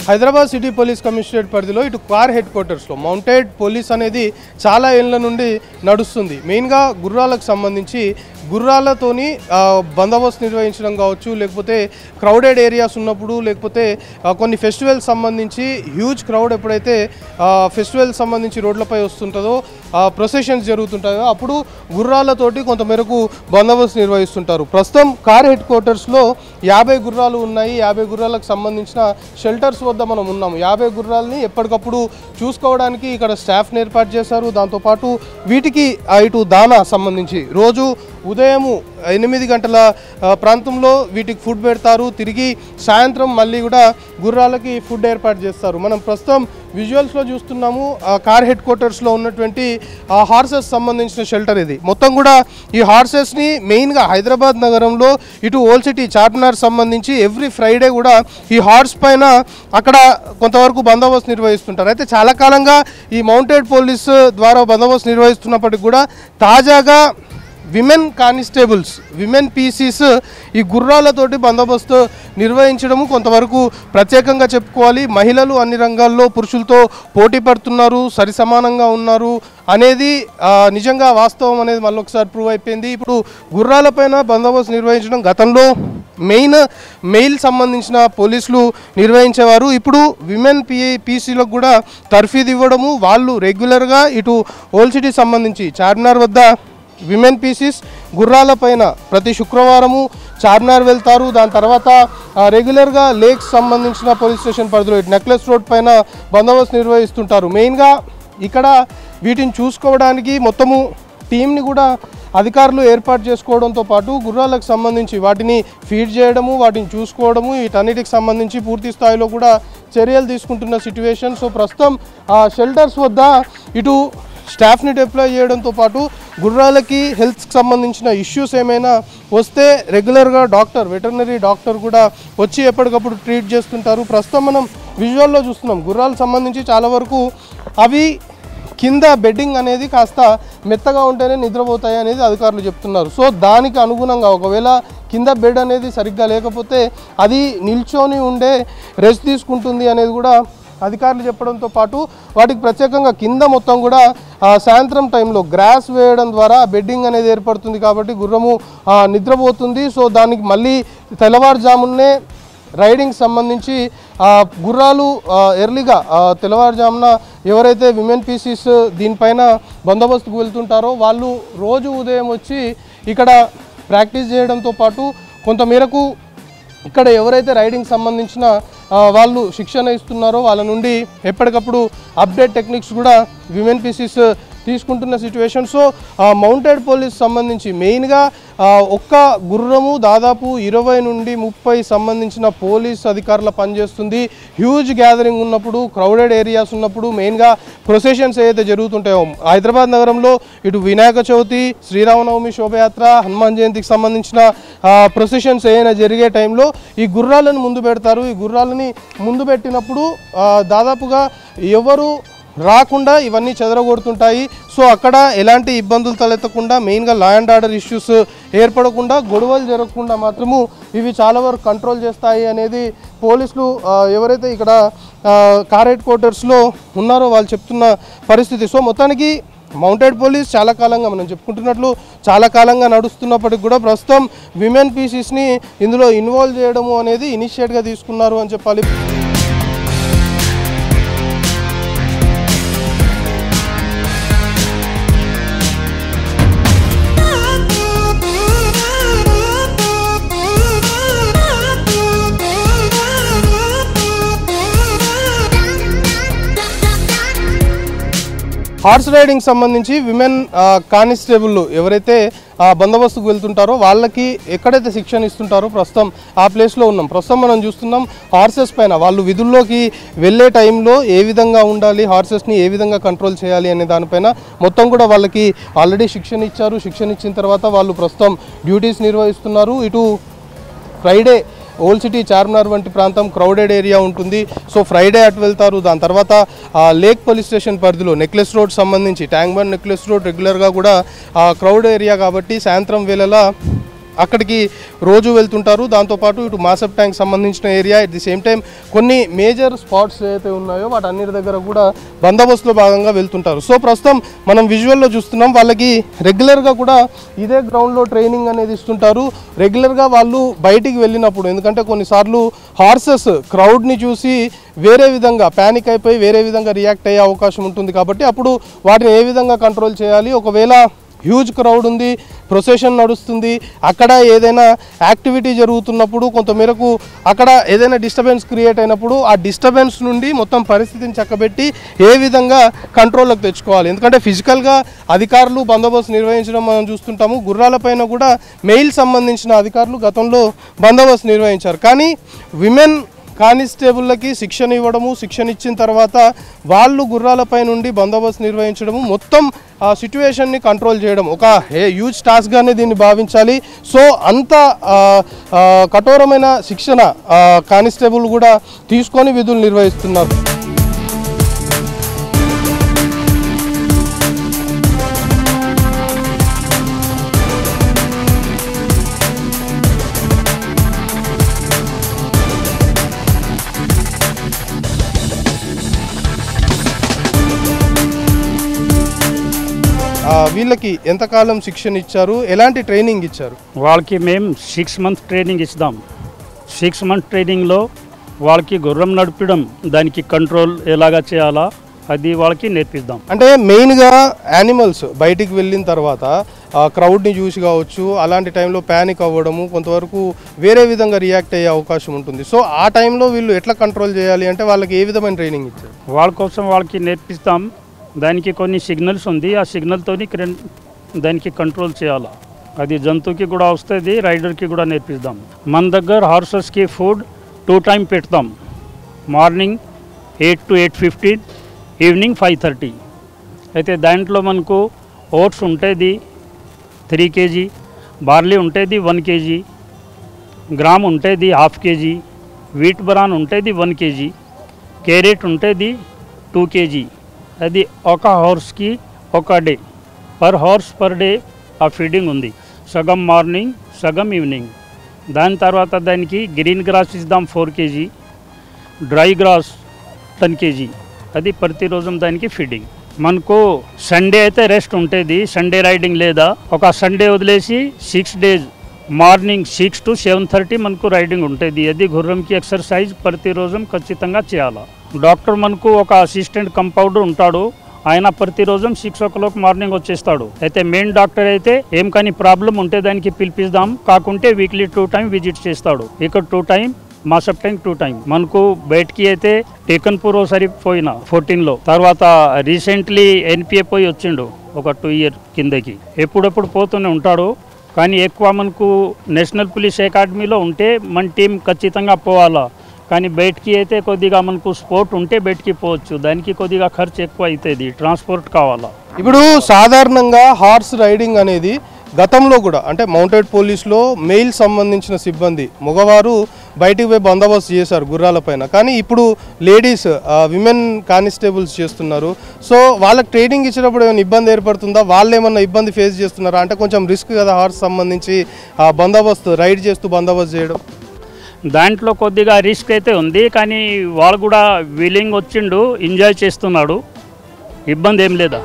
Hyderabad city police commissionerate పరిధిలో ఇటు car head క్వార్టర్స్లో మౌంటెడ్ పోలీస్ అనేది చాలా ఏళ్ల నుండి నడుస్తుంది. మెయిన్గా గుర్రాలకు సంబంధించి గుర్రాలతోని బందోబస్తు నిర్వహించడం కావచ్చు, లేకపోతే క్రౌడెడ్ ఏరియాస్ ఉన్నప్పుడు, లేకపోతే కొన్ని ఫెస్టివల్స్ సంబంధించి హ్యూజ్ క్రౌడ్ ఎప్పుడైతే ఫెస్టివల్ సంబంధించి రోడ్లపై వస్తుంటుందో, ప్రొసెషన్స్ జరుగుతుంటాయో అప్పుడు గుర్రాలతోటి కొంతమేరకు బందోబస్తు నిర్వహిస్తుంటారు. ప్రస్తుతం కార్ హెడ్ క్వార్టర్స్లో 50 గుర్రాలు ఉన్నాయి. 50 గుర్రాలకు సంబంధించిన షెల్టర్స్ వద్ద మనం ఉన్నాము. 50 గుర్రాలని ఎప్పటికప్పుడు చూసుకోవడానికి ఇక్కడ స్టాఫ్ని ఏర్పాటు చేశారు. దాంతోపాటు వీటికి ఇటు దానా సంబంధించి రోజు ఉదయం 8 గంటల ప్రాంతంలో వీటికి ఫుడ్ పెడతారు. తిరిగి సాయంత్రం మళ్ళీ కూడా గుర్రాలకి ఫుడ్ ఏర్పాటు చేస్తారు. మనం ప్రస్తుతం విజువల్స్లో చూస్తున్నాము కార్ హెడ్ క్వార్టర్స్లో ఉన్నటువంటి హార్సెస్ సంబంధించిన షెల్టర్ ఇది. మొత్తం కూడా ఈ హార్సెస్ని మెయిన్గా హైదరాబాద్ నగరంలో ఇటు ఓల్డ్ సిటీ చార్మినార్ సంబంధించి ఎవ్రీ ఫ్రైడే కూడా ఈ హార్స్ పైన అక్కడ కొంతవరకు బందోబస్తు నిర్వహిస్తుంటారు. అయితే చాలా కాలంగా ఈ మౌంటెడ్ పోలీస్ ద్వారా బందోబస్తు నిర్వహిస్తున్నప్పటికీ కూడా తాజాగా విమెన్ కానిస్టేబుల్స్, విమెన్ పీసీస్ ఈ గుర్రాలతోటి బందోబస్తు నిర్వహించడము కొంతవరకు ప్రత్యేకంగా చెప్పుకోవాలి. మహిళలు అన్ని రంగాల్లో పురుషులతో పోటీ పడుతున్నారు, సరి సమానంగా ఉన్నారు అనేది నిజంగా వాస్తవం అనేది మళ్ళొకసారి ప్రూవ్ అయిపోయింది. ఇప్పుడు గుర్రాలపైన బందోబస్తు నిర్వహించడం గతంలో మెయిల్ సంబంధించిన పోలీసులు నిర్వహించేవారు. ఇప్పుడు విమెన్ పీసీలకు కూడా తర్ఫీదు ఇవ్వడము, వాళ్ళు రెగ్యులర్గా ఇటు ఓల్డ్ సిటీ సంబంధించి చార్మినార్ వద్ద విమెన్ పీసీస్ గుర్రాలపైన ప్రతి శుక్రవారము చార్మినార్ వెళ్తారు. దాని తర్వాత రెగ్యులర్గా లేక్స్ సంబంధించిన పోలీస్ స్టేషన్ పరిధిలో ఇటు నెక్లెస్ రోడ్ పైన బందోబస్తు నిర్వహిస్తుంటారు. మెయిన్గా ఇక్కడ వీటిని చూసుకోవడానికి మొత్తము టీంని కూడా అధికారులు ఏర్పాటు చేసుకోవడంతో పాటు గుర్రాలకు సంబంధించి వాటిని ఫీడ్ చేయడము, వాటిని చూసుకోవడము, వీటన్నిటికి సంబంధించి పూర్తి స్థాయిలో కూడా చర్యలు తీసుకుంటున్న సిట్యువేషన్. సో ప్రస్తుతం షెల్టర్స్ వద్ద ఇటు స్టాఫ్ని డిప్లాయ్ చేయడంతో పాటు గుర్రాలకి హెల్త్కి సంబంధించిన ఇష్యూస్ ఏమైనా వస్తే రెగ్యులర్గా వెటర్నరీ డాక్టర్ కూడా వచ్చి ఎప్పటికప్పుడు ట్రీట్ చేస్తుంటారు. ప్రస్తుతం మనం విజువల్లో చూస్తున్నాం గుర్రాలకు సంబంధించి చాలా వరకు అవి కింద బెడ్డింగ్ అనేది కాస్త మెత్తగా ఉంటేనే నిద్రపోతాయి అనేది అధికారులు చెప్తున్నారు. సో దానికి అనుగుణంగా ఒకవేళ కింద బెడ్ అనేది సరిగ్గా లేకపోతే అది నిల్చొని ఉండే రెస్ట్ తీసుకుంటుంది అనేది కూడా అధికారులు చెప్పడంతో పాటు వాటికి ప్రత్యేకంగా కింద మొత్తం కూడా సాయంత్రం టైంలో గ్రాస్ వేయడం ద్వారా బెడ్డింగ్ అనేది ఏర్పడుతుంది కాబట్టి గుర్రము నిద్రపోతుంది. సో దానికి మళ్ళీ తెల్లవారుజామునే రైడింగ్ సంబంధించి గుర్రాలు ఎర్లీగా తెల్లవారుజామున ఎవరైతే విమెన్ పీసీస్ దీనిపైన బందోబస్తుకు వెళ్తుంటారో వాళ్ళు రోజు ఉదయం వచ్చి ఇక్కడ ప్రాక్టీస్ చేయడంతో పాటు కొంతమేరకు ఇక్కడ ఎవరైతే రైడింగ్ సంబంధించిన వాళ్ళు శిక్షణ ఇస్తున్నారో వాళ్ళ నుండి ఎప్పటికప్పుడు అప్డేట్ టెక్నిక్స్ కూడా విమెన్ పీసీస్ తీసుకుంటున్న సిచ్యువేషన్. సో మౌంటెడ్ పోలీస్ సంబంధించి మెయిన్గా ఒక్క గుర్రము దాదాపు 20 నుండి 30 సంబంధించిన పోలీస్ అధికారుల పనిచేస్తుంది. హ్యూజ్ గ్యాదరింగ్ ఉన్నప్పుడు, క్రౌడెడ్ ఏరియాస్ ఉన్నప్పుడు, మెయిన్గా ప్రొసెషన్స్ ఏదైతే జరుగుతుంటాయో హైదరాబాద్ నగరంలో ఇటు వినాయక చవితి, శ్రీరామనవమి శోభయాత్ర, హనుమాన్ జయంతికి సంబంధించిన ప్రొసెషన్స్ ఏదైనా జరిగే టైంలో ఈ గుర్రాలను ముందు పెడతారు. ఈ గుర్రాలని ముందు పెట్టినప్పుడు దాదాపుగా ఎవరు రాకుండా ఇవన్నీ చెదరగొడుతుంటాయి. సో అక్కడ ఎలాంటి ఇబ్బందులు తలెత్తకుండా మెయిన్గా లా అండ్ ఆర్డర్ ఇష్యూస్ ఏర్పడకుండా, గొడవలు జరగకుండా మాత్రము ఇవి చాలా వరకు కంట్రోల్ చేస్తాయి అనేది పోలీసులు ఎవరైతే ఇక్కడ కార్ హెడ్ క్వార్టర్స్లో ఉన్నారో వాళ్ళు చెప్తున్న పరిస్థితి. సో మొత్తానికి మౌంటెడ్ పోలీస్ చాలా కాలంగా మనం చెప్పుకుంటున్నట్లు చాలా కాలంగా నడుస్తున్నప్పటికి కూడా ప్రస్తుతం విమెన్ పీసీస్ని ఇందులో ఇన్వాల్వ్ చేయడము అనేది ఇనిషియేట్గా తీసుకున్నారు అని చెప్పాలి. హార్స్ రైడింగ్ సంబంధించి విమెన్ కానిస్టేబుల్ ఎవరైతే బందోబస్తుకు వెళ్తుంటారో వాళ్ళకి ఎక్కడైతే శిక్షణ ఇస్తుంటారో ప్రస్తుతం ఆ ప్లేస్లో ఉన్నాం. ప్రస్తుతం మనం చూస్తున్నాం హార్సెస్ పైన వాళ్ళు విధుల్లోకి వెళ్ళే టైంలో ఏ విధంగా ఉండాలి, హార్సెస్ని ఏ విధంగా కంట్రోల్ చేయాలి అనే దానిపైన మొత్తం కూడా వాళ్ళకి ఆల్రెడీ శిక్షణ ఇచ్చారు. శిక్షణ ఇచ్చిన తర్వాత వాళ్ళు ప్రస్తుతం డ్యూటీస్ నిర్వహిస్తున్నారు. ఇటు ఫ్రైడే ఓల్డ్ సిటీ చార్మినార్ వంటి ప్రాంతం క్రౌడెడ్ ఏరియా ఉంటుంది. సో ఫ్రైడే అటు వెళ్తారు. దాని తర్వాత లేక్ పోలీస్ స్టేషన్ పరిధిలో నెక్లెస్ రోడ్ సంబంధించి ట్యాంక్ బండ్ నెక్లెస్ రోడ్ రెగ్యులర్గా కూడా క్రౌడ్ ఏరియా కాబట్టి సాయంత్రం వేళలా అక్కడికి రోజు వెళ్తుంటారు. దాంతోపాటు ఇటు మాసప్ ట్యాంక్ సంబంధించిన area, at the same time కొన్ని మేజర్ స్పాట్స్ ఏవైతే ఉన్నాయో వాటన్నిటి దగ్గర కూడా బందోబస్తులో భాగంగా వెళ్తుంటారు. సో ప్రస్తుతం మనం విజువల్లో చూస్తున్నాం, వాళ్ళకి రెగ్యులర్గా కూడా ఇదే గ్రౌండ్లో ట్రైనింగ్ అనేది ఇస్తుంటారు. రెగ్యులర్గా వాళ్ళు బయటికి వెళ్ళినప్పుడు, ఎందుకంటే కొన్నిసార్లు హార్సెస్ క్రౌడ్ని చూసి వేరే విధంగా ప్యానిక్ అయిపోయి వేరే విధంగా రియాక్ట్ అయ్యే అవకాశం ఉంటుంది. కాబట్టి అప్పుడు వాటిని ఏ విధంగా కంట్రోల్ చేయాలి, ఒకవేళ హ్యూజ్ క్రౌడ్ ఉంది, ప్రొసెషన్ నడుస్తుంది, అక్కడ ఏదైనా యాక్టివిటీ జరుగుతున్నప్పుడు కొంతమేరకు అక్కడ ఏదైనా డిస్టర్బెన్స్ క్రియేట్ అయినప్పుడు ఆ డిస్టర్బెన్స్ నుండి మొత్తం పరిస్థితిని చక్కబెట్టి ఏ విధంగా కంట్రోల్లోకి తెచ్చుకోవాలి. ఎందుకంటే ఫిజికల్గా అధికారులు బందోబస్తు నిర్వహించడం మనం చూస్తుంటాము. గుర్రాలపైన కూడా మెయిల్ సంబంధించిన అధికారులు గతంలో బందోబస్తు నిర్వహించారు. కానీ విమెన్ కానిస్టేబుళ్ళకి శిక్షణ ఇవ్వడము, శిక్షణ ఇచ్చిన తర్వాత వాళ్ళు గుర్రాలపై నుండి బందోబస్తు నిర్వహించడము, మొత్తం ఆ సిచ్యువేషన్ని కంట్రోల్ చేయడం ఒక హ్యూజ్ టాస్క్గానే దీన్ని భావించాలి. సో అంత కఠోరమైన శిక్షణ కానిస్టేబుల్ కూడా తీసుకొని విధులు నిర్వహిస్తున్నారు. వీళ్ళకి ఎంతకాలం శిక్షణ ఇచ్చారు, ఎలాంటి ట్రైనింగ్ ఇచ్చారు? వాళ్ళకి మేము 6 months ట్రైనింగ్ ఇస్తాం. 6 months ట్రైనింగ్లో వాళ్ళకి గుర్రం నడిపడం, దానికి కంట్రోల్ ఎలాగా చేయాలా అది వాళ్ళకి నేర్పిద్దాం. అంటే మెయిన్గా యానిమల్స్ బయటికి వెళ్ళిన తర్వాత క్రౌడ్ని చూసి కావచ్చు, అలాంటి టైంలో ప్యానిక్ అవ్వడము, కొంతవరకు వేరే విధంగా రియాక్ట్ అయ్యే అవకాశం ఉంటుంది. సో ఆ టైంలో వీళ్ళు ఎట్లా కంట్రోల్ చేయాలి అంటే వాళ్ళకి ఏ విధమైన ట్రైనింగ్ ఇచ్చారు? వాళ్ళ కోసం వాళ్ళకి నేర్పిస్తాం. దానికి కొన్ని సిగ్నల్స్ ఉంది, ఆ సిగ్నల్తో దానికి కంట్రోల్ చేయాలి. అది జంతువుకి కూడా వస్తుంది, రైడర్కి కూడా నేర్పిస్తాం. మన దగ్గర హార్సెస్కి ఫుడ్ 2 times పెడతాం. Morning 8 to 8:15, evening 5:30. అయితే దాంట్లో మనకు ఓట్స్ ఉంటుంది 3 kg, బార్లీ ఉంటుంది 1 kg, గ్రామ్ ఉంటుంది 1/2 kg, వీట్ బ్రాన్ ఉంటుంది 1 kg, క్యారెట్ ఉంటుంది 2 kg. అది ఒక హార్స్కి ఒక day, per horse per day ఆ ఫీడింగ్ ఉంది. సగం మార్నింగ్, సగం ఈవినింగ్. దాని తర్వాత దానికి గ్రీన్ గ్రాస్ ఇద్దాం 4 kg, డ్రై గ్రాస్ 10 kg. అది ప్రతిరోజు దానికి ఫీడింగ్. మనకు సండే అయితే రెస్ట్ ఉంటుంది, సండే రైడింగ్ లేదా. ఒక సండే వదిలేసి 6 days మార్నింగ్ 6 to 7:30 మనకు రైడింగ్ ఉంటుంది. అది గుర్రంకి ఎక్సర్సైజ్ ప్రతిరోజు ఖచ్చితంగా చేయాలి. డాక్టర్ మనకు ఒక అసిస్టెంట్ కంపౌండర్ ఉంటాడు, ఆయన ప్రతిరోజు 6 o'clock మార్నింగ్ వచ్చేస్తాడు. అయితే మెయిన్ డాక్టర్ అయితే ఏం కానీ ప్రాబ్లం ఉంటే దానికి పిలిపిస్తాం, కాకుంటే వీక్లీ 2 times విజిట్ చేస్తాడు. ఇక్కడ 2 times, మాసప్ ట్యాంక్ 2 times. మనకు బయటికి అయితే టేకన్పూర్ ఒకసారి పోయినా 14లో, తర్వాత రీసెంట్లీ ఎన్పిఏ పోయి వచ్చిండు ఒక 2 years కిందకి. ఎప్పుడప్పుడు పోతూనే ఉంటాడు. కానీ ఎక్కువ మనకు నేషనల్ పోలీస్ అకాడమీలో ఉంటే మన టీం ఖచ్చితంగా పోవాలా. కానీ బయటికి అయితే కొద్దిగా మనకు స్పోర్ట్ ఉంటే బయటికి పోవచ్చు, దానికి కొద్దిగా ఖర్చు ఎక్కువ అవుతుంది, ట్రాన్స్పోర్ట్ కావాలా. ఇప్పుడు సాధారణంగా హార్స్ రైడింగ్ అనేది గతంలో కూడా అంటే మౌంటెడ్ పోలీస్లో మెయిల్ సంబంధించిన సిబ్బంది మగవారు బయటికి పోయి బందోబస్తు చేశారు గుర్రాలపైన. కానీ ఇప్పుడు లేడీస్ విమెన్ కానిస్టేబుల్స్ చేస్తున్నారు. సో వాళ్ళకి ట్రైనింగ్ ఇచ్చినప్పుడు ఏమైనా ఇబ్బంది ఏర్పడుతుందా, వాళ్ళు ఏమన్నా ఇబ్బంది ఫేస్ చేస్తున్నారా? అంటే కొంచెం రిస్క్ కదా హార్స్ సంబంధించి బందోబస్తు రైడ్ చేస్తూ బందోబస్తు చేయడం. దాంట్లో కొద్దిగా రిస్క్ అయితే ఉంది, కానీ వాళ్ళు కూడా విల్లింగ్ వచ్చిండు, ఎంజాయ్ చేస్తున్నాడు, ఇబ్బంది ఏం లేదా.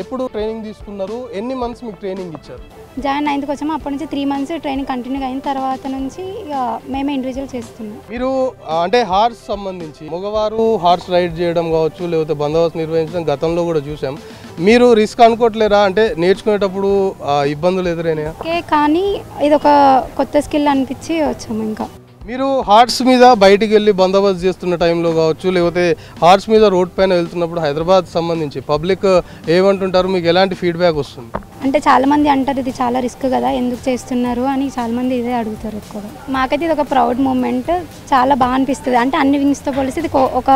ఎప్పుడు ట్రైనింగ్ తీసుకున్నారు, ఎన్ని మంత్స్ మీకు ట్రైనింగ్ ఇచ్చారు? జాయిన్ 9th వచ్చాము, అప్పటి నుంచి 3 months ట్రైనింగ్ కంటిన్యూ అయిన తర్వాత నుంచి ఇక మేమే ఇండివిజువల్ చేస్తున్నాం. మీరు అంటే హార్స్ సంబంధించి మగవారు హార్స్ రైడ్ చేయడం కావచ్చు, లేకపోతే బందోబస్తు నిర్వహించడం గతంలో కూడా చూసాం. మీరు రిస్క్ అనుకోవట్లేరా? అంటే నేర్చుకునేటప్పుడు ఇబ్బందులు ఎదురైనాయా? ఓకే, కానీ ఇది ఒక కొత్త స్కిల్ అనిపించి వచ్చాము. ఇంకా మీరు హార్స్ మీద బయటికి వెళ్ళి బందోబస్తు చేస్తున్న టైంలో కావచ్చు, లేకపోతే హార్స్ మీద రోడ్ పైన వెళ్తున్నప్పుడు హైదరాబాద్ సంబంధించి పబ్లిక్ ఏమంటుంటారు, మీకు ఎలాంటి ఫీడ్బ్యాక్ వస్తుంది? అంటే చాలామంది అంటారు ఇది చాలా రిస్క్ కదా, ఎందుకు చేస్తున్నారు అని చాలామంది ఇదే అడుగుతారు ఎక్కువగా. మాకైతే ఇది ఒక ప్రౌడ్ మూమెంట్, చాలా బాగా అనిపిస్తుంది. అంటే అన్ని వింగ్స్తో పోలిస్తే ఇది ఒక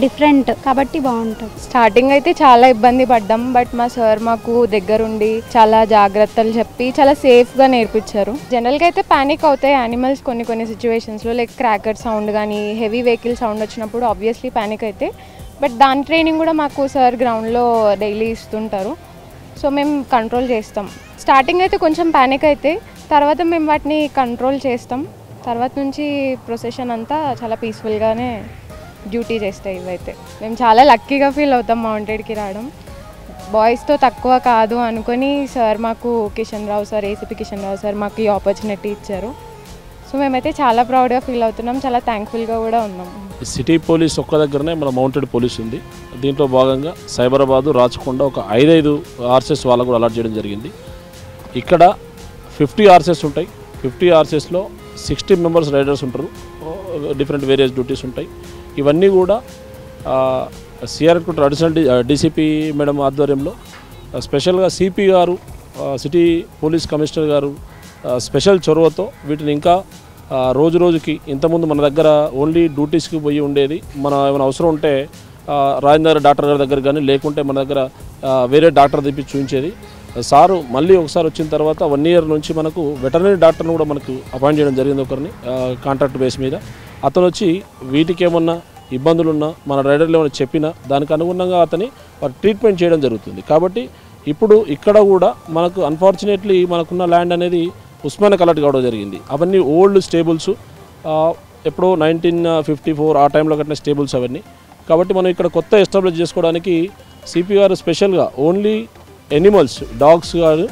డిఫరెంట్ కాబట్టి బాగుంటుంది. స్టార్టింగ్ అయితే చాలా ఇబ్బంది పడ్డాం, బట్ మా సార్ మాకు దగ్గరుండి చాలా జాగ్రత్తలు చెప్పి చాలా సేఫ్గా నేర్పించారు. జనరల్గా అయితే ప్యానిక్ అవుతాయి యానిమల్స్ కొన్ని సిచ్యువేషన్స్లో, లైక్ క్రాకర్ సౌండ్ కానీ హెవీ వెహికల్ సౌండ్ వచ్చినప్పుడు ఆబ్వియస్లీ ప్యానిక్ అయితే, బట్ దాని ట్రైనింగ్ కూడా మాకు సార్ గ్రౌండ్లో డైలీ ఇస్తుంటారు. సో మేము కంట్రోల్ చేస్తాం. స్టార్టింగ్ అయితే కొంచెం ప్యానిక్ అయితే, తర్వాత మేము వాటిని కంట్రోల్ చేస్తాం. తర్వాత నుంచి ప్రొసెషన్ అంతా చాలా పీస్ఫుల్గానే డ్యూటీ చేస్తాయి. ఇవైతే మేము చాలా లక్కీగా ఫీల్ అవుతాం మౌంటెడ్కి రావడం. బాయ్స్తో తక్కువ కాదు అనుకొని సార్ మాకు ఏసీపీ కిషన్ రావు సార్ మాకు ఈ ఆపర్చునిటీ ఇచ్చారు. సో మేమైతే చాలా ప్రౌడ్గా ఫీల్ అవుతున్నాం, చాలా థ్యాంక్ఫుల్గా కూడా ఉన్నాం. సిటీ పోలీస్ ఒక్క దగ్గరనే మన మౌంటెడ్ పోలీస్ ఉంది. దీంట్లో భాగంగా సైబరాబాదు, రాచకొండ ఒక 5 ఆర్సెస్ వాళ్ళకు కూడా అలాట్ చేయడం జరిగింది. ఇక్కడ 50 ఆర్సెస్ ఉంటాయి. 50 ఆర్సెస్లో 60 మెంబర్స్ రైడర్స్ ఉంటారు. డిఫరెంట్ వేరియస్ డ్యూటీస్ ఉంటాయి. ఇవన్నీ కూడా సిఆర్ అడిషనల్ డీసీపీ మేడం ఆధ్వర్యంలో స్పెషల్గా సిపి గారు, సిటీ పోలీస్ కమిషనర్ గారు స్పెషల్ చొరవతో వీటిని ఇంకా రోజుకి ఇంతకుముందు మన దగ్గర ఓన్లీ డ్యూటీస్కి పోయి ఉండేది. మన ఏమైనా అవసరం ఉంటే రాజేంద్ర డాక్టర్ గారి దగ్గర కానీ, లేకుంటే మన దగ్గర వేరే డాక్టర్ తెప్పి చూపించేది. సారు మళ్ళీ ఒకసారి వచ్చిన తర్వాత 1 ఇయర్ నుంచి మనకు వెటర్నరీ డాక్టర్ని కూడా మనకు అపాయింట్ చేయడం జరిగింది, ఒకరిని కాంట్రాక్ట్ బేస్ మీద. అతను వచ్చి వీటికి ఏమన్నా ఇబ్బందులున్నా మన రైడర్లు ఏమైనా చెప్పినా దానికి అనుగుణంగా అతని ట్రీట్మెంట్ చేయడం జరుగుతుంది. కాబట్టి ఇప్పుడు ఇక్కడ కూడా మనకు అన్ఫార్చునేట్లీ మనకున్న ల్యాండ్ అనేది ఉస్మానియా కలెక్ట్ కావడం జరిగింది. అవన్నీ ఓల్డ్ స్టేబుల్స్, ఎప్పుడో 1954 ఆ టైంలో కట్టిన స్టేబుల్స్ అవన్నీ. కాబట్టి మనం ఇక్కడ కొత్త ఎస్టాబ్లిష్ చేసుకోవడానికి సిపి గారు స్పెషల్గా ఓన్లీ ఎనిమల్స్, డాగ్స్ గారు,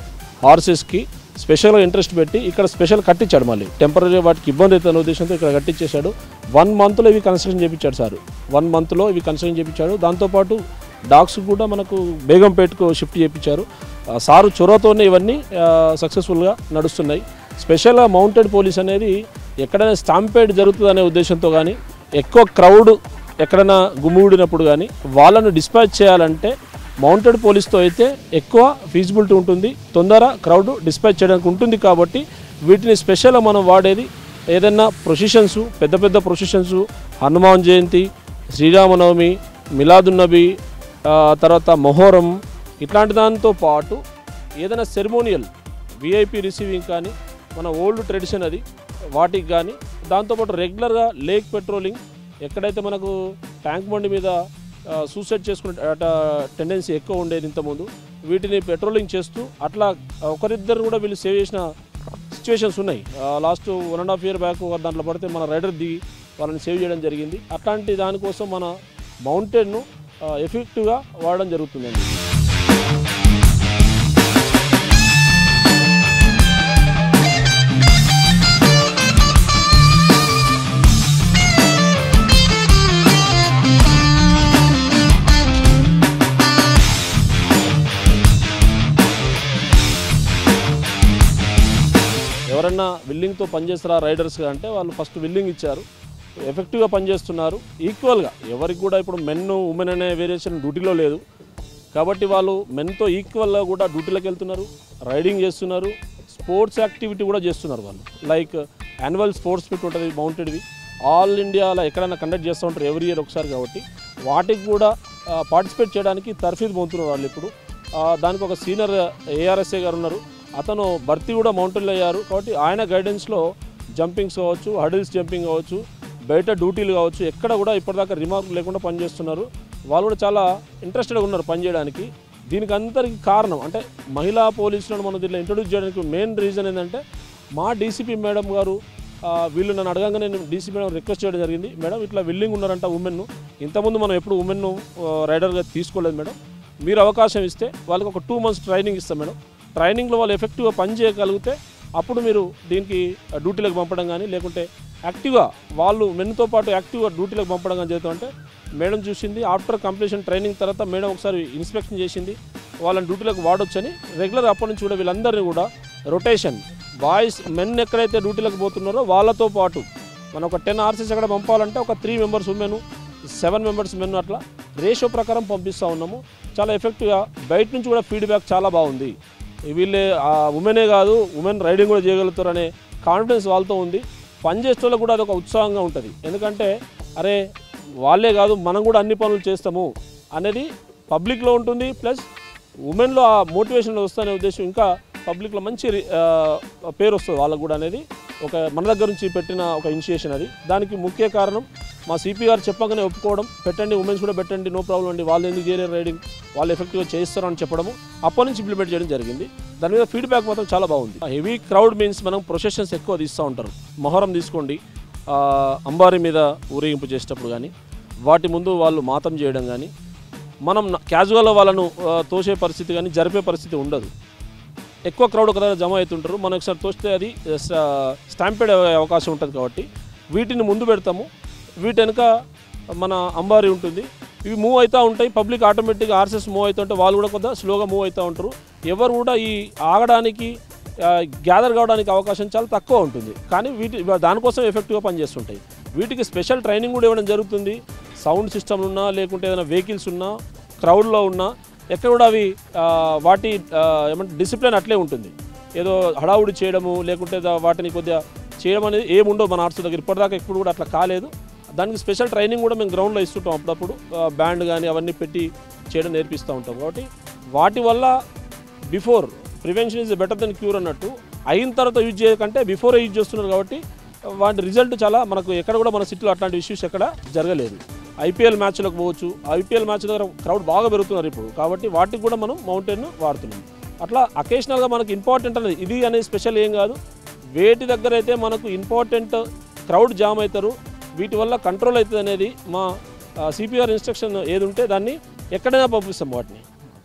హార్సెస్కి స్పెషల్గా ఇంట్రెస్ట్ పెట్టి ఇక్కడ స్పెషల్ కట్టించాడు. మళ్ళీ టెంపరీ వాటికి ఇబ్బంది అవుతున్న ఉద్దేశంతో ఇక్కడ కట్టించేశాడు. 1 మంత్లో ఇవి కన్స్ట్రక్షన్ చేయించాడు సార్. 1 మంత్లో ఇవి కన్స్ట్రక్షన్ చేయించాడు. దాంతోపాటు డాగ్స్ కూడా మనకు బేగంపేటకు షిఫ్ట్ చేయించారు. సారు చొరవతోనే ఇవన్నీ సక్సెస్ఫుల్గా నడుస్తున్నాయి. స్పెషల్గా మౌంటెడ్ పోలీస్ అనేది ఎక్కడైనా స్టాంపేడ్ జరుగుతుందనే ఉద్దేశంతో కానీ, ఎక్కువ క్రౌడ్ ఎక్కడైనా గుమ్మిడినప్పుడు కానీ వాళ్ళను డిస్పాచ్ చేయాలంటే మౌంటెడ్ పోలీస్తో అయితే ఎక్కువ ఫీజిబిలిటీ ఉంటుంది, తొందర క్రౌడ్ డిస్పాచ్ చేయడానికి ఉంటుంది. కాబట్టి వీటిని స్పెషల్గా మనం వాడేది ఏదైనా ప్రొసిషన్స్, పెద్ద ప్రొసిషన్స్, హనుమాన్ జయంతి, శ్రీరామనవమి, మిలాదున్నబీ, తర్వాత మొహరం, ఇట్లాంటి దాంతో పాటు ఏదైనా సెరిమోనియల్ విఐపి రిసీవింగ్ కానీ మన ఓల్డ్ ట్రెడిషన్ అది వాటికి కానీ, దాంతోపాటు రెగ్యులర్గా లేక్ పెట్రోలింగ్, ఎక్కడైతే మనకు ట్యాంక్ బండి మీద సూసైడ్ చేసుకునే టెండెన్సీ ఎక్కువ ఉండేది ఇంతకుముందు, వీటిని పెట్రోలింగ్ చేస్తూ అట్లా ఒకరిద్దరు కూడా వీళ్ళు సేవ్ చేసిన సిచ్యువేషన్స్ ఉన్నాయి. లాస్ట్ 1.5 year బ్యాక్ దాంట్లో పడితే మన రైడర్ దిగి వాళ్ళని సేవ్ చేయడం జరిగింది. అట్లాంటి దానికోసం మన మౌంటైన్ను ఎఫెక్టివ్గా వాడడం జరుగుతుందండి. ఎవరన్నా విల్లింగ్తో పనిచేస్తారా రైడర్స్గా అంటే వాళ్ళు ఫస్ట్ విల్లింగ్ ఇచ్చారు, ఎఫెక్టివ్గా పనిచేస్తున్నారు. ఈక్వల్గా ఎవరికి కూడా ఇప్పుడు మెన్ ఉమెన్ అనే వేరియేషన్ డ్యూటీలో లేదు కాబట్టి వాళ్ళు మెన్తో ఈక్వల్గా కూడా డ్యూటీలోకి వెళ్తున్నారు, రైడింగ్ చేస్తున్నారు, స్పోర్ట్స్ యాక్టివిటీ కూడా చేస్తున్నారు. వాళ్ళు లైక్ యాన్యువల్ స్పోర్ట్స్ మీట్ ఉంటుంది మౌంటెడ్వి, ఆల్ ఇండియాలో ఎక్కడైనా కండక్ట్ చేస్తూ ఉంటారు ఎవ్రీ ఇయర్ ఒకసారి. కాబట్టి వాటికి కూడా పార్టిసిపేట్ చేయడానికి తర్ఫీదు పొందుతున్నారు వాళ్ళు. ఇప్పుడు దానికి ఒక సీనియర్ ఏఆర్ఎస్ఏ గారు ఉన్నారు, అతను భర్తీ కూడా మౌంటైన్లో అయ్యారు. కాబట్టి ఆయన గైడెన్స్లో జంపింగ్స్ కావచ్చు, హడిల్స్ జంపింగ్ కావచ్చు, బయట డ్యూటీలు కావచ్చు, ఎక్కడ కూడా ఇప్పటిదాకా రిమార్క్ లేకుండా పనిచేస్తున్నారు. వాళ్ళు కూడా చాలా ఇంట్రెస్టెడ్గా ఉన్నారు పనిచేయడానికి. దీనికి అందరికీ కారణం అంటే మహిళా పోలీసులను మనం దీంట్లో ఇంట్రొడ్యూస్ చేయడానికి మెయిన్ రీజన్ ఏంటంటే మా డీసీపీ మేడం గారు వీళ్ళు నన్ను అడగంగా నేను డీసీపీ మేడం రిక్వెస్ట్ చేయడం జరిగింది. మేడం ఇట్లా విల్లింగ్ ఉన్నారంట ఉమెన్ను, ఇంతకుముందు మనం ఎప్పుడు ఉమెన్ను రైడర్గా తీసుకోలేదు మేడం, మీరు అవకాశం ఇస్తే వాళ్ళకి ఒక 2 months ట్రైనింగ్ ఇస్తాం మేడం. ట్రైనింగ్లో వాళ్ళు ఎఫెక్టివ్గా పని చేయగలిగితే అప్పుడు మీరు దీనికి డ్యూటీలకు పంపడం కానీ, లేకుంటే యాక్టివ్గా వాళ్ళు మెన్తో పాటు యాక్టివ్గా డ్యూటీలకు పంపడం కానీ చేస్తామంటే మేడం చూసింది. ఆఫ్టర్ కంప్లీషన్ ట్రైనింగ్ తర్వాత మేడం ఒకసారి ఇన్స్పెక్షన్ చేసింది, వాళ్ళని డ్యూటీలకు వాడొచ్చని. రెగ్యులర్ అప్పటి నుంచి కూడా వీళ్ళందరినీ కూడా రొటేషన్ బాయ్స్ మెన్ ఎక్కడైతే డ్యూటీలకు పోతున్నారో వాళ్ళతో పాటు మనం ఒక 10 RCs ఎక్కడ పంపాలంటే ఒక 3 members ఉమెన్, 7 members మెన్, అట్లా రేషియో ప్రకారం పంపిస్తూ ఉన్నాము. చాలా ఎఫెక్టివ్గా బయట నుంచి కూడా ఫీడ్బ్యాక్ చాలా బాగుంది. వీళ్ళే ఉమెనే కాదు ఉమెన్ రైడింగ్ కూడా చేయగలుగుతారు అనే కాన్ఫిడెన్స్ వాళ్ళతో ఉంది. పనిచేసేటోళ్ళకు కూడా అదొక ఉత్సాహంగా ఉంటుంది. ఎందుకంటే అరే వాళ్ళే కాదు మనం కూడా అన్ని పనులు చేస్తాము అనేది పబ్లిక్లో ఉంటుంది. ప్లస్ ఉమెన్లో ఆ మోటివేషన్ వస్తుందనే ఉద్దేశం ఇంకా పబ్లిక్లో మంచి పేరు వస్తుంది వాళ్ళకు కూడా అనేది ఒక మన దగ్గర నుంచి పెట్టిన ఒక ఇనిషియేషన్ అది. దానికి ముఖ్య కారణం మా సిపి గారు చెప్పగానే ఒప్పుకోవడం, పెట్టండి ఉమెన్స్ కూడా పెట్టండి, నో ప్రాబ్లం అండి, వాళ్ళు ఎందుకు చేయలేరు రైడింగ్, వాళ్ళు ఎఫెక్టివ్గా చేస్తారు అని చెప్పడము అప్పటి నుంచి ఇంప్లిమెంట్ చేయడం జరిగింది. దాని మీద ఫీడ్బ్యాక్ మాత్రం చాలా బాగుంది. హెవీ క్రౌడ్ మీన్స్ మనం ప్రొసెషన్స్ ఎక్కువ తీస్తూ ఉంటారు. మొహరం తీసుకోండి, అంబారీ మీద ఊరేగింపు చేసేటప్పుడు కానీ వాటి ముందు వాళ్ళు మాతం చేయడం కానీ మనం క్యాజువల్గా వాళ్ళను తోసే పరిస్థితి కానీ జరిపే పరిస్థితి ఉండదు. ఎక్కువ క్రౌడ్ ఒక దగ్గర జమ అవుతుంటారు. మనం ఒకసారి తోస్తే అది స్టాంపేడ్ అయ్యే అవకాశం ఉంటుంది. కాబట్టి వీటిని ముందు పెడతాము. వీటి వెనుక మన అంబారీ ఉంటుంది. ఇవి మూవ్ అవుతూ ఉంటాయి. పబ్లిక్ ఆటోమేటిక్గా ఆర్సెస్ మూవ్ అవుతూ ఉంటే వాళ్ళు కూడా కొద్దిగా స్లోగా మూవ్ అవుతూ ఉంటారు. ఎవరు కూడా ఈ ఆగడానికి గ్యాదర్ కావడానికి అవకాశం చాలా తక్కువ ఉంటుంది. కానీ దానికోసం ఎఫెక్టివ్గా పనిచేస్తుంటాయి. వీటికి స్పెషల్ ట్రైనింగ్ కూడా ఇవ్వడం జరుగుతుంది. సౌండ్ సిస్టమ్లు ఉన్నా లేకుంటే ఏదైనా వెహికల్స్ ఉన్నా క్రౌడ్లో ఉన్నా ఎక్కడ కూడా అవి వాటి ఏమంటే డిసిప్లిన్ అట్లే ఉంటుంది. ఏదో హడావుడి చేయడము లేకుంటే వాటిని కొద్దిగా చేయడం అనేది ఏముండవు మన ఆర్ట్స్ దగ్గర. ఇప్పటిదాకా ఎప్పుడు కూడా అట్లా కాలేదు. దానికి స్పెషల్ ట్రైనింగ్ కూడా మేము గ్రౌండ్లో ఇస్తుంటాం. అప్పుడప్పుడు బ్యాండ్ కానీ అవన్నీ పెట్టి చేయడం నేర్పిస్తూ ఉంటాం. కాబట్టి వాటి వల్ల before prevention is better than cure అన్నట్టు, అయిన తర్వాత యూజ్ చేయకంటే బిఫోరే యూజ్ చేస్తున్నారు. కాబట్టి వాటి రిజల్ట్ చాలా మనకు ఎక్కడ కూడా మన సిటీలో అట్లాంటి ఇష్యూస్ ఎక్కడ జరగలేదు. ఐపీఎల్ మ్యాచ్లకు పోవచ్చు. ఐపీఎల్ మ్యాచ్ దగ్గర క్రౌడ్ బాగా పెరుగుతున్నారు ఇప్పుడు. కాబట్టి వాటికి కూడా మనం మౌంటైన్ వాడుతున్నాం. అట్లా అకేషనల్గా మనకు ఇంపార్టెంట్ అనేది ఇది అనేది స్పెషల్ ఏం కాదు. వేటి దగ్గర అయితే మనకు ఇంపార్టెంట్ క్రౌడ్ జామ్ అవుతారు, వీటి వల్ల కంట్రోల్ అవుతుంది అనేది మా సిపిఆర్ ఇన్స్ట్రక్షన్ ఏది ఉంటే దాన్ని ఎక్కడైనా పంపిస్తాం వాటిని.